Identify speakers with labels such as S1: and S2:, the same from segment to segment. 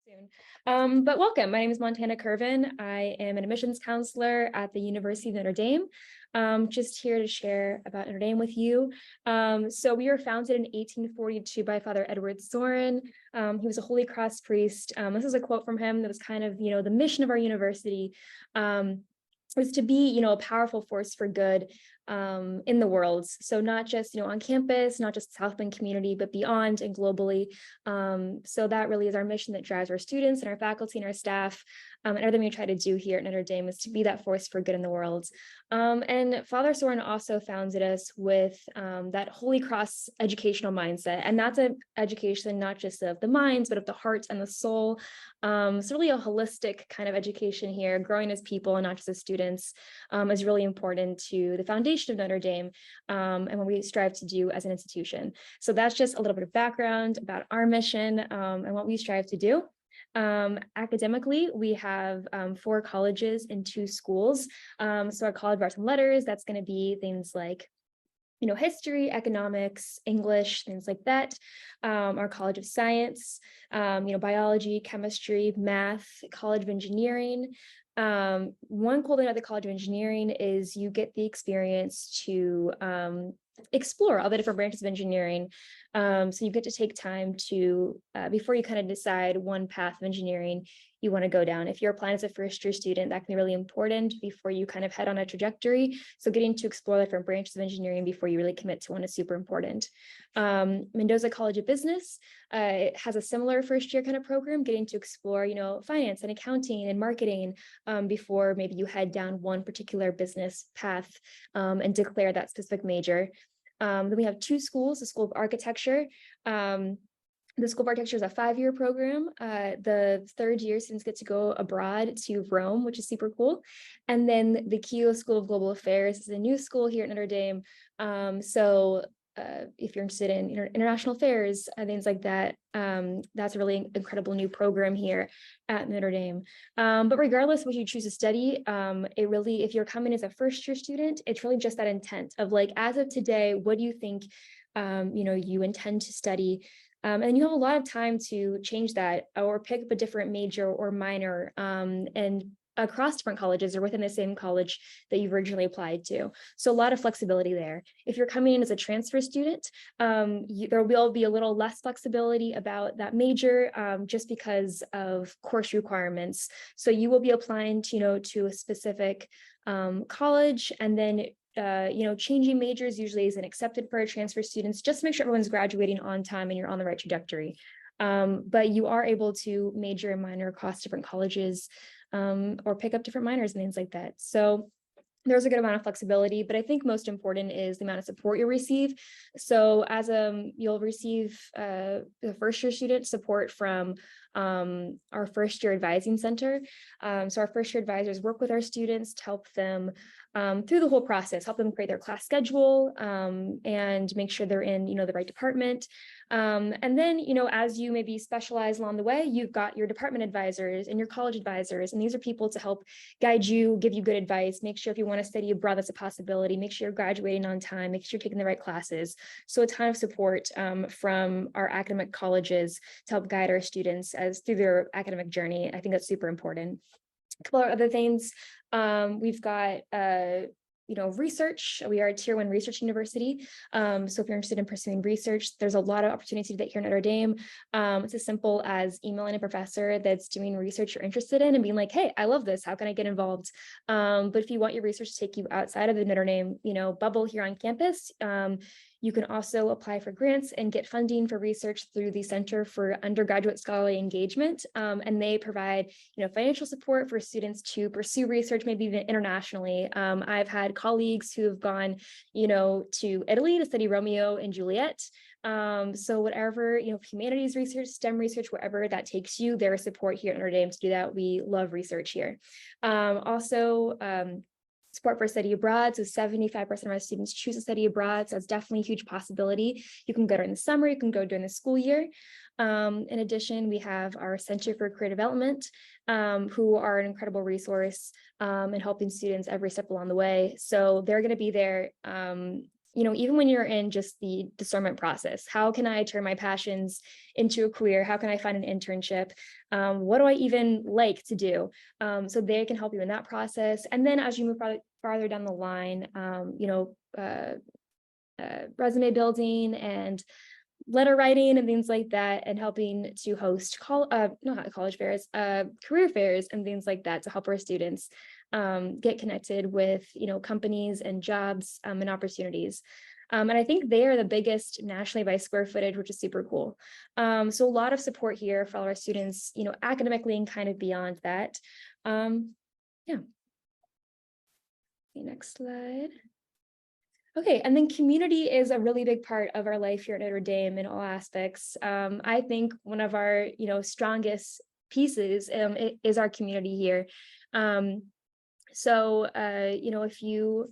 S1: soon. But welcome. My name is Montana Curvin. I am an admissions counselor at the University of Notre Dame. Just here to share about Notre Dame with you. So we were founded in 1842 by Father Edward Sorin. He was a Holy Cross priest. This is a quote from him that was kind of, the mission of our university. Was to be, a powerful force for good in the world. So not just, on campus, not just South Bend community, but beyond and globally. So that really is our mission that drives our students and our faculty and our staff. And everything we try to do here at Notre Dame is to be that force for good in the world. And Father Sorin also founded us with that Holy Cross educational mindset. And that's an education not just of the minds, but of the heart and the soul. So really a holistic kind of education here, growing as people and not just as students, is really important to the foundation of Notre Dame and what we strive to do as an institution. So that's just a little bit of background about our mission and what we strive to do. Academically, we have 4 colleges and 2 schools. So our College of Arts and Letters, that's going to be things like history, economics, English, things like that. Our College of Science, biology, chemistry, math, College of Engineering. One cool thing about the College of Engineering is you get the experience to explore all the different branches of engineering. So you get to take time to, before you kind of decide one path of engineering you want to go down. If you're applying as a first-year student, that can be really important before you kind of head on a trajectory. So getting to explore different branches of engineering before you really commit to one is super important. Mendoza College of Business, it has a similar first-year kind of program, getting to explore, finance and accounting and marketing before maybe you head down one particular business path and declare that specific major. Then we have 2 schools, the School of Architecture. The School of Architecture is a 5-year program. The 3rd year, students get to go abroad to Rome, which is super cool. And then the Keough School of Global Affairs is a new school here at Notre Dame. If you're interested in international affairs and things like that, that's a really incredible new program here at Notre Dame. But regardless of what you choose to study, if you're coming as a first-year student, it's really just that intent of like, as of today, what do you think, you intend to study? And you have a lot of time to change that or pick up a different major or minor and across different colleges or within the same college that you've originally applied to. So a lot of flexibility there. If you're coming in as a transfer student, there will be a little less flexibility about that major just because of course requirements. So you will be applying to a specific college, and then changing majors usually isn't accepted for our transfer students, just to make sure everyone's graduating on time and you're on the right trajectory. But you are able to major and minor across different colleges or pick up different minors and things like that. So there's a good amount of flexibility, but I think most important is the amount of support you'll receive. So as you'll receive the first-year student support from our first-year advising center. So our first-year advisors work with our students to help them through the whole process, help them create their class schedule and make sure they're in, the right department. And then, as you maybe specialize along the way, you've got your department advisors and your college advisors, and these are people to help guide you, give you good advice, make sure if you want to study abroad, that's a possibility, make sure you're graduating on time, make sure you're taking the right classes. So a ton of support from our academic colleges to help guide our students as through their academic journey. I think that's super important. A couple of other things. We've got research. We are a tier 1 research university. So if you're interested in pursuing research, there's a lot of opportunity to do that here at Notre Dame. It's as simple as emailing a professor that's doing research you're interested in and being like, hey, I love this. How can I get involved? But if you want your research to take you outside of the Notre Dame, bubble here on campus, you can also apply for grants and get funding for research through the Center for Undergraduate Scholarly Engagement. And they provide, financial support for students to pursue research, maybe even internationally. I've had colleagues who have gone, to Italy to study Romeo and Juliet. So whatever, humanities research, STEM research, wherever that takes you, there is support here at Notre Dame to do that. We love research here. Support for study abroad. So 75% of our students choose to study abroad. So that's definitely a huge possibility. You can go during the summer, you can go during the school year. In addition, we have our Center for Career Development, who are an incredible resource in helping students every step along the way. So they're going to be there, even when you're in just the discernment process, how can I turn my passions into a career? How can I find an internship? What do I even like to do? So they can help you in that process. And then as you move farther down the line, resume building and letter writing and things like that, and helping to host not college fairs, career fairs and things like that to help our students get connected with, companies and jobs and opportunities. And I think they are the biggest nationally by square footage, which is super cool. So a lot of support here for all our students, academically and kind of beyond that. Yeah. Next slide. Okay, and then community is a really big part of our life here at Notre Dame in all aspects. I think one of our, strongest pieces is our community here. If you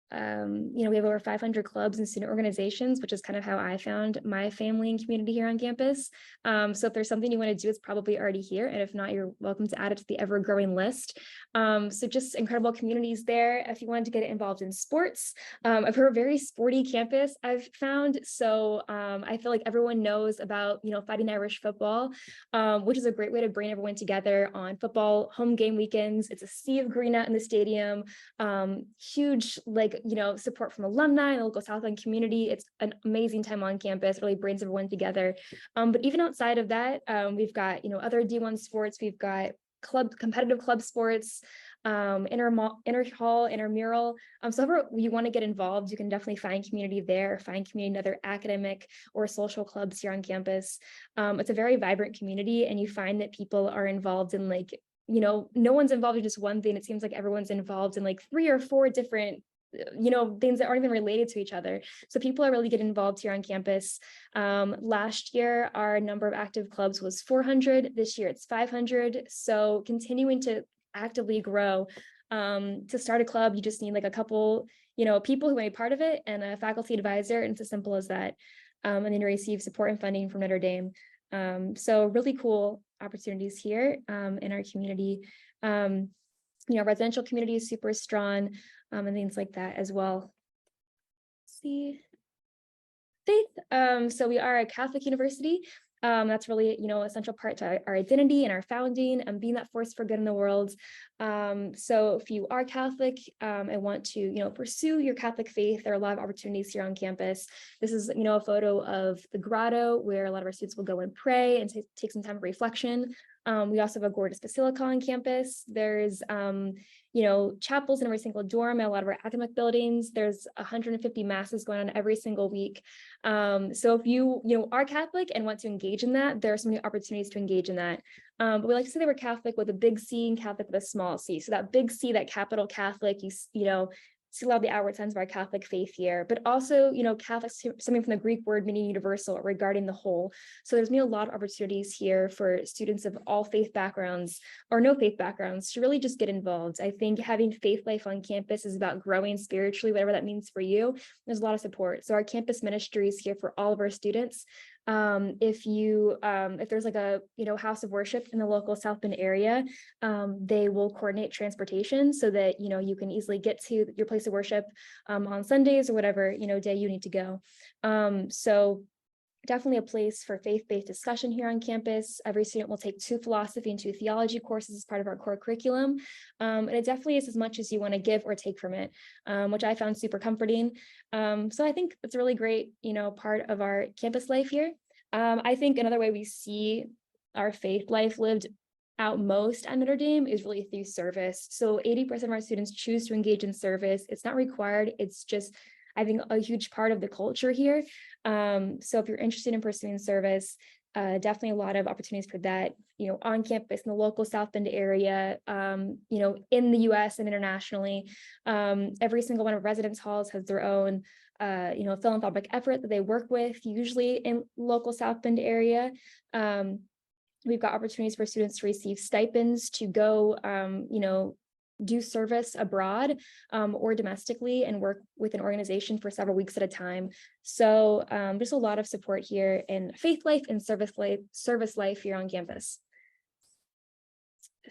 S1: we have over 500 clubs and student organizations, which is kind of how I found my family and community here on campus. So if there's something you want to do, it's probably already here. And if not, you're welcome to add it to the ever-growing list. So just incredible communities there. If you wanted to get involved in sports, we're a very sporty campus, I've found. So I feel like everyone knows about, Fighting Irish football, which is a great way to bring everyone together on football home game weekends. It's a sea of green out in the stadium, huge, support from alumni and the local South End community. It's an amazing time on campus, really brings everyone together. But even outside of that, we've got, other D1 sports. We've got competitive club sports, inter-hall, intramural. So if you want to get involved, you can definitely find community there, find community in other academic or social clubs here on campus. It's a very vibrant community, and you find that people are involved in no one's involved in just one thing. It seems like everyone's involved in 3 or 4 different things that aren't even related to each other. So people are really getting involved here on campus. Last year, our number of active clubs was 400. This year, it's 500. So continuing to actively grow. To start a club, you just need a couple, people who may be part of it and a faculty advisor, and it's as simple as that. And then you receive support and funding from Notre Dame. So really cool opportunities here in our community. Residential community is super strong, and things like that as well. Let's see. Faith. So we are a Catholic university. That's really, essential part to our identity and our founding and being that force for good in the world. So if you are Catholic and want to, pursue your Catholic faith, there are a lot of opportunities here on campus. This is, a photo of the grotto where a lot of our students will go and pray and take some time of reflection. We also have a gorgeous basilica on campus. There's, chapels in every single dorm at a lot of our academic buildings. There's 150 masses going on every single week. So if you, are Catholic and want to engage in that, there are so many opportunities to engage in that. But we like to say that we're Catholic with a big C and Catholic with a small c. So that big C, that capital Catholic, you see a lot of the outward signs of our Catholic faith here, but also, Catholic, something from the Greek word meaning universal, regarding the whole. So there's been a lot of opportunities here for students of all faith backgrounds or no faith backgrounds to really just get involved. I think having faith life on campus is about growing spiritually, whatever that means for you. There's a lot of support. So our campus ministry is here for all of our students. If there's a house of worship in the local South Bend area, they will coordinate transportation so that you can easily get to your place of worship on Sundays or whatever day you need to go. So definitely a place for faith-based discussion here on campus. Every student will take 2 philosophy and 2 theology courses as part of our core curriculum. And it definitely is as much as you want to give or take from it, which I found super comforting. So I think it's a really great, part of our campus life here. I think another way we see our faith life lived out most at Notre Dame is really through service. So 80% of our students choose to engage in service. It's not required. It's just, I think, a huge part of the culture here. So if you're interested in pursuing service, definitely a lot of opportunities for that, on campus in the local South Bend area, in the US and internationally. Every single one of residence halls has their own, philanthropic effort that they work with, usually in local South Bend area. We've got opportunities for students to receive stipends to go, do service abroad or domestically and work with an organization for several weeks at a time. So just a lot of support here in faith life and service life here on campus.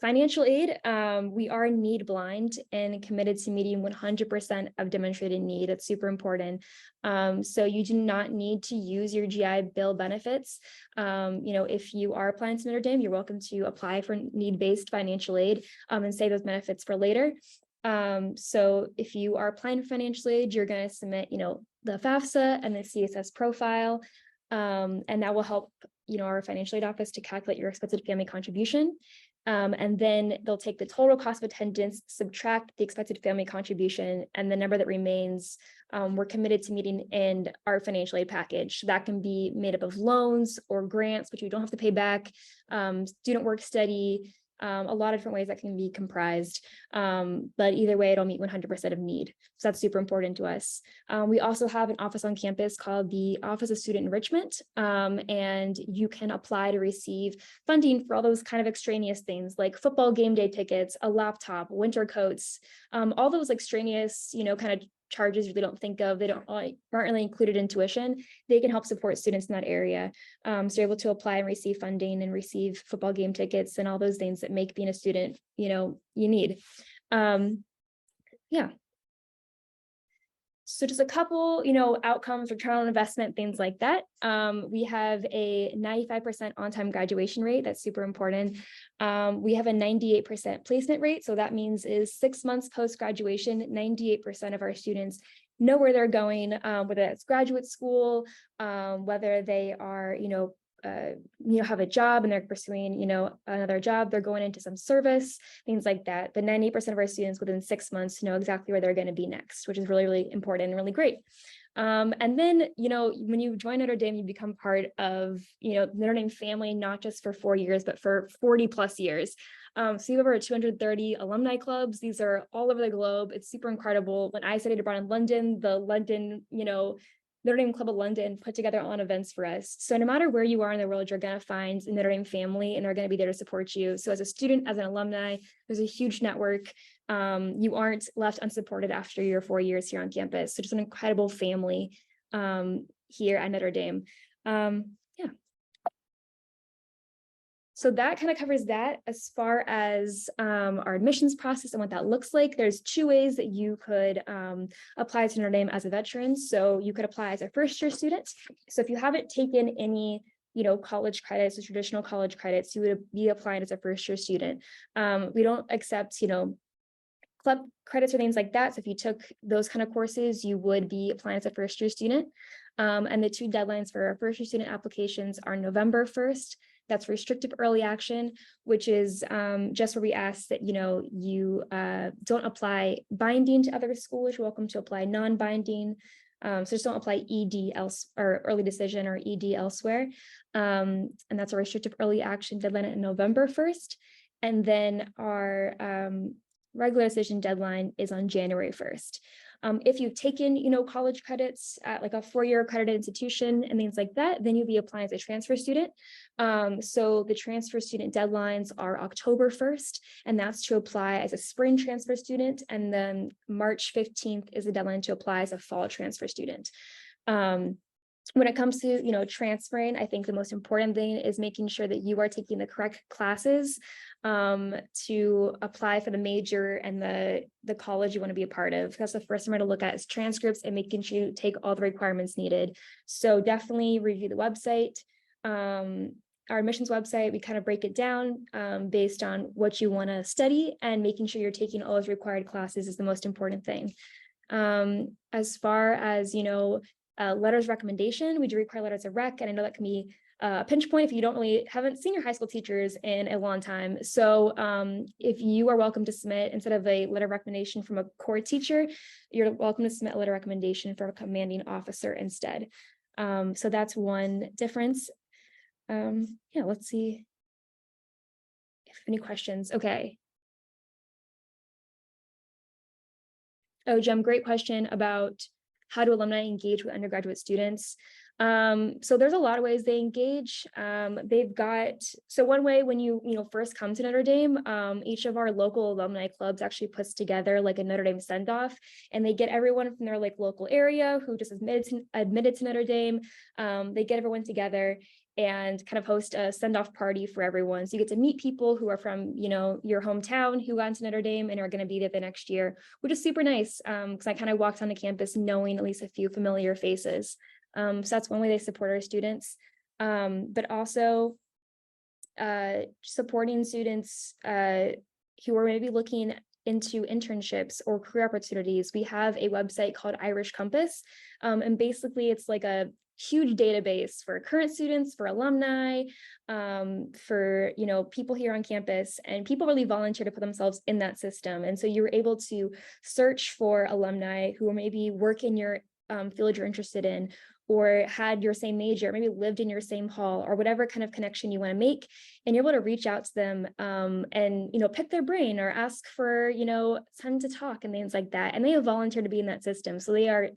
S1: financial aid, we are need blind and committed to meeting 100% of demonstrated need. It's super important. So you do not need to use your GI Bill benefits. If you are applying to Notre Dame, you're welcome to apply for need-based financial aid and save those benefits for later. So if you are applying for financial aid, you're going to submit, the FAFSA and the CSS profile, and that will help, our financial aid office to calculate your expected family contribution. And then they'll take the total cost of attendance, subtract the expected family contribution, and the number that remains, we're committed to meeting in our financial aid package. That can be made up of loans or grants, which you don't have to pay back, student work study, a lot of different ways that can be comprised. But either way, it'll meet 100% of need. So that's super important to us. We also have an office on campus called the Office of Student Enrichment, and you can apply to receive funding for all those kind of extraneous things like football game day tickets, a laptop, winter coats, all those extraneous, kind of charges you really don't think of. They aren't really included in tuition. They can help support students in that area. So you're able to apply and receive funding and receive football game tickets and all those things that make being a student, you need. Yeah. So just a couple, outcomes, return on investment, things like that. We have a 95% on-time graduation rate. That's super important. We have a 98% placement rate. So that means is 6 months post-graduation, 98% of our students know where they're going, whether that's graduate school, whether they are, have a job and they're pursuing, another job, they're going into some service, things like that. But 98% of our students within 6 months know exactly where they're going to be next, which is really, really important and really great. And then, when you join Notre Dame, you become part of, Notre Dame family, not just for 4 years, but for 40 plus years. So you have over 230 alumni clubs. These are all over the globe. It's super incredible. When I studied abroad in London, the London, Notre Dame Club of London put together on events for us. So no matter where you are in the world, you're going to find a Notre Dame family and they're going to be there to support you. So as a student, as an alumni, there's a huge network. You aren't left unsupported after your 4 years here on campus. So just an incredible family here at Notre Dame. So that kind of covers that. As far as our admissions process and what that looks like, there's 2 ways that you could apply to Notre Dame as a veteran. So you could apply as a first-year student. So if you haven't taken any, college credits or traditional college credits, you would be applying as a first-year student. We don't accept, club credits or things like that. So if you took those kind of courses, you would be applying as a first-year student. And the 2 deadlines for our first-year student applications are November 1st. That's restrictive early action, which is just where we ask that, you don't apply binding to other schools. You're welcome to apply non-binding. So just don't apply ED or early decision or ED elsewhere. And that's a restrictive early action deadline at November 1st. And then our regular decision deadline is on January 1st. If you've taken, college credits at like a 4-year accredited institution and things like that, then you'll be applying as a transfer student. So the transfer student deadlines are October 1st, and that's to apply as a spring transfer student. And then March 15th is the deadline to apply as a fall transfer student. When it comes to, transferring, I think the most important thing is making sure that you are taking the correct classes to apply for the major and the college you want to be a part of. That's the first thing we're going to look at is transcripts and making sure you take all the requirements needed. So definitely review the website. Our admissions website, we kind of break it down based on what you want to study, and making sure you're taking all those required classes is the most important thing. As far as, letters of recommendation, we do require letters of rec, and I know that can be a pinch point if you haven't seen your high school teachers in a long time. So if you are welcome to submit, instead of a letter of recommendation from a core teacher, you're welcome to submit a letter of recommendation from a commanding officer instead. So that's one difference. Let's see if any questions. Okay. Oh, Jem, great question about how do alumni engage with undergraduate students? So there's a lot of ways they engage. So one way when you first come to Notre Dame, each of our local alumni clubs actually puts together like a Notre Dame send-off, and they get everyone from their like local area who just admitted to Notre Dame. They get everyone together and kind of host a send-off party for everyone. So you get to meet people who are from, your hometown who got into Notre Dame and are going to be there the next year, which is super nice, because I kind of walked onto campus knowing at least a few familiar faces. So that's one way they support our students, but also supporting students who are maybe looking into internships or career opportunities. We have a website called Irish Compass, and basically it's like a huge database for current students, for alumni, for people here on campus, and people really volunteer to put themselves in that system. And so you're able to search for alumni who maybe work in your field you're interested in, or had your same major, maybe lived in your same hall, or whatever kind of connection you want to make, and you're able to reach out to them and pick their brain or ask for time to talk and things like that. And they have volunteered to be in that system, so they are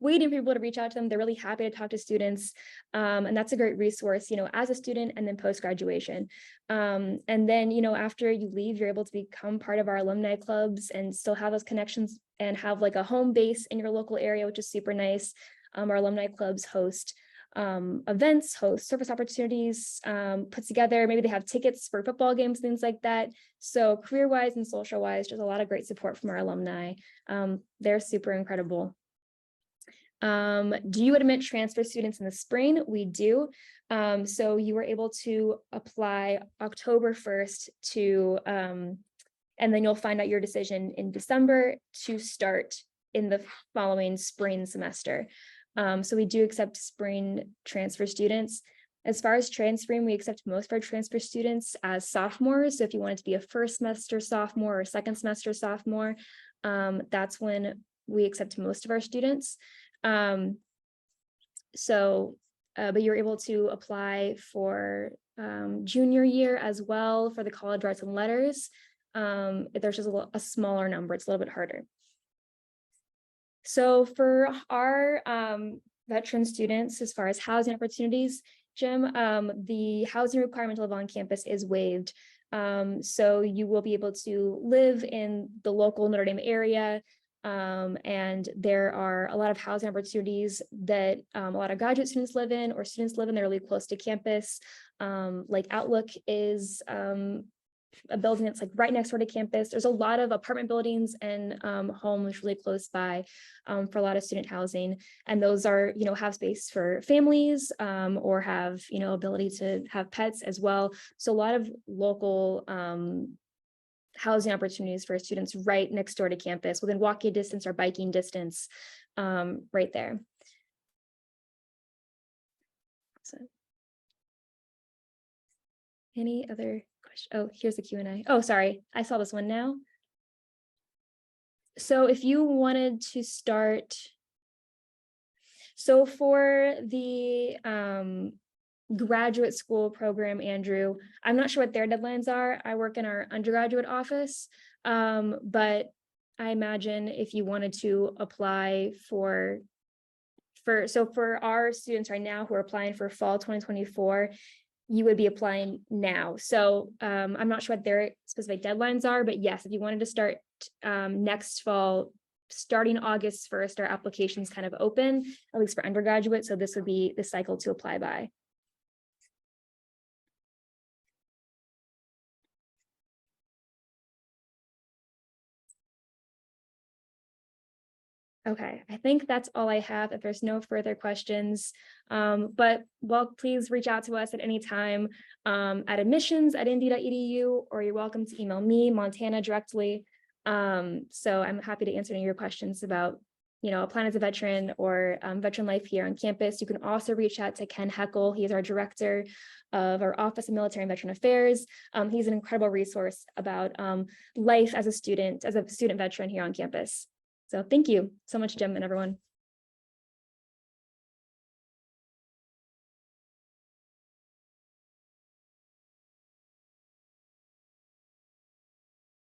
S1: waiting for people to reach out to them. They're really happy to talk to students, and that's a great resource as a student and then post graduation. And then after you leave, you're able to become part of our alumni clubs and still have those connections and have like a home base in your local area, which is super nice. Our alumni clubs host events, host service opportunities, put together, maybe they have tickets for football games, things like that. So career-wise and social-wise, just a lot of great support from our alumni. They're super incredible. Do you admit transfer students in the spring? We do. So you were able to apply October 1st to, and then you'll find out your decision in December to start in the following spring semester. So we do accept spring transfer students. As far as transferring, we accept most of our transfer students as sophomores. So if you wanted to be a first semester sophomore or second semester sophomore, that's when we accept most of our students. But you're able to apply for junior year as well for the College of Arts and Letters. There's just a smaller number, it's a little bit harder. So for our veteran students, as far as housing opportunities, Jim, the housing requirement to live on campus is waived. So you will be able to live in the local Notre Dame area, and there are a lot of housing opportunities that a lot of graduate students live in, or students live in. They're really close to campus. Like Outlook is a building that's like right next door to campus. There's a lot of apartment buildings and homes really close by for a lot of student housing, and those are have space for families or have ability to have pets as well. So a lot of local housing opportunities for students right next door to campus, within walking distance or biking distance, right there. So, any other? Oh, here's the Q&A. Oh, sorry, I saw this one now. So if you wanted to start, so for the graduate school program, Andrew, I'm not sure what their deadlines are. I work in our undergraduate office, but I imagine if you wanted to apply for our students right now who are applying for fall 2024, you would be applying now. So I'm not sure what their specific deadlines are, but yes, if you wanted to start next fall, starting August 1st, our applications kind of open, at least for undergraduate. So this would be the cycle to apply by. Okay, I think that's all I have if there's no further questions. But please reach out to us at any time at admissions@indy.edu, or you're welcome to email me, Montana, directly. So I'm happy to answer any of your questions about, applying as a veteran or veteran life here on campus. You can also reach out to Ken Heckel. He is our director of our Office of Military and Veteran Affairs. He's an incredible resource about life as a student veteran here on campus. So thank you so much, Jim, and everyone.